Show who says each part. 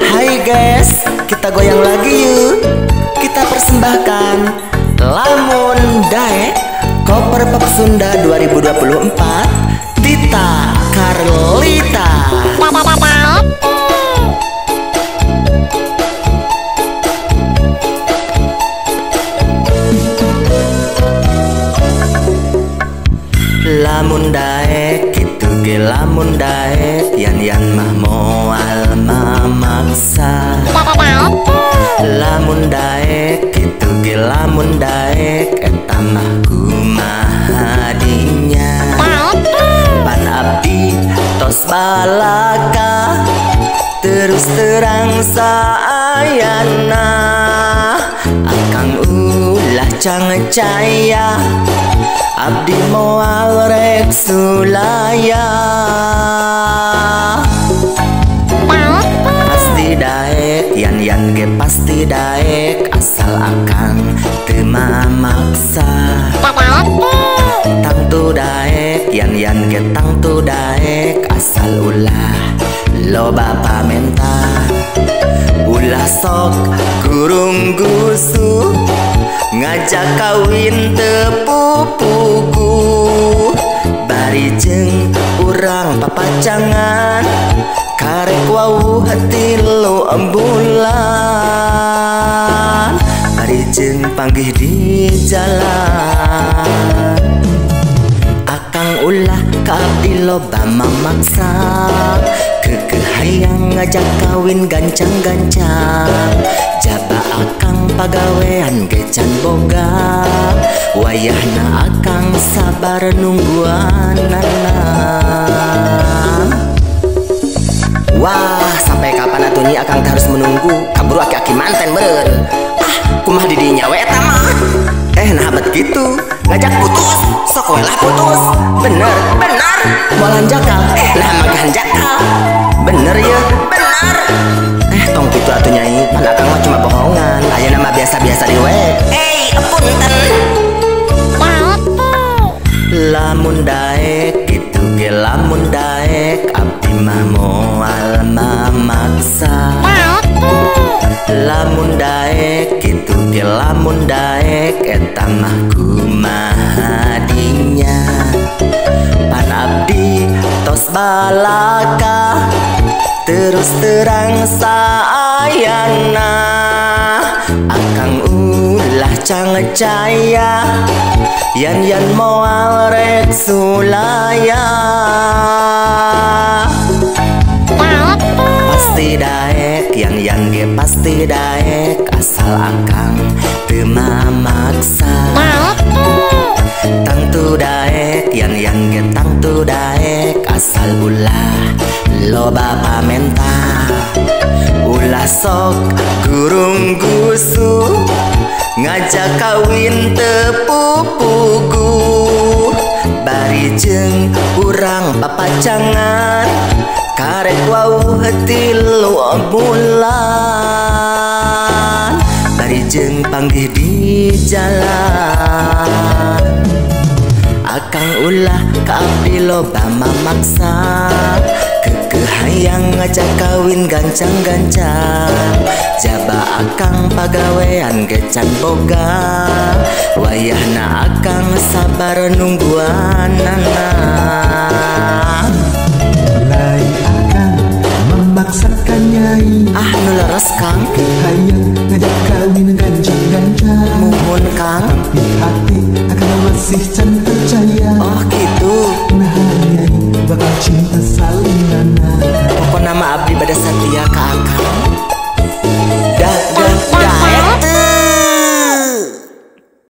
Speaker 1: Hai guys, kita goyang lagi yuk. Kita persembahkan Lamun Daek Cover Pop Sunda 2024 Tita Carlita. Lamun daek gitu ge lamun daek yan mah moal mamaksa. Lamun daek gitu ge lamun daek eta mah kumaha dinya. Pan abdi tos balaka terus terang saayana. Akang ulah cangecaya abdi moal rek sulaya. Pasti daek yan ge pasti daek asal akang teu mamaksa. Tang tu daek yan ge tang tu daek asal ulah loba pamenta. Ulah sok gurung gusu ngajak kawin tepupuku. Bari jeung urang papacangan karek wau tilu bulan. Bari jeung panggih di jalan. Akang ulah ka abdi loba mamaksa. Kekeh hayang ngajak kawin gancang-gancang. Jaba akang pagawean ge can boga. Wayahna akang sabar nungguanana. Wah, sampai kapan atuh nyi akang harus menunggu? Kaburu aki-aki manten beureun. Ah, kumah di dinya we eta mah. Nah bet gitu, ngajak putus, sok we lah putus. Bener, moalan jakal, lah magahan jakal. Bener ya, bener. Tong gitu atuh nyai, pan akang mah cuma bohongan. Aya nama biasa-biasa di we. Punten. Lamun daek gitu ge lamun daek abdi mah moal mamaksa. Lamun daek gitu ge lamun daek eta mah kumaha dinya. Pan abdi tos balaka terus terang saayana. Akang ulah cangecaya yan moal rek sulaya. Pasti daek yan ge pasti daek asal akang teu mamaksa. Tang tu daek yan ge tang tu daek asal ulah loba pamenta. Ulah sok gurung gusu ngajak kawin tepupuku. Bari jeung urang papacangan karek wau tilu bulan. Bari jeung panggih di jalan. Akang ulah ka abdi loba mamaksa. Kekeh hayang ngajak kawin gancang-gancang. Jaba akang pagawean ge can boga. Wayahna akang sabar nungguanana.
Speaker 2: Mulai akang memaksakan nyai.
Speaker 1: Nu leres kang,
Speaker 2: Hayang ngajak kawin gancang-gancang.
Speaker 1: muhun kang.
Speaker 2: Tapi hati akang masih can percaya.
Speaker 1: Oh gitu.
Speaker 2: Nah nyai bakal cinta salinana.
Speaker 1: Pokok nama abdi bada setia ka akang.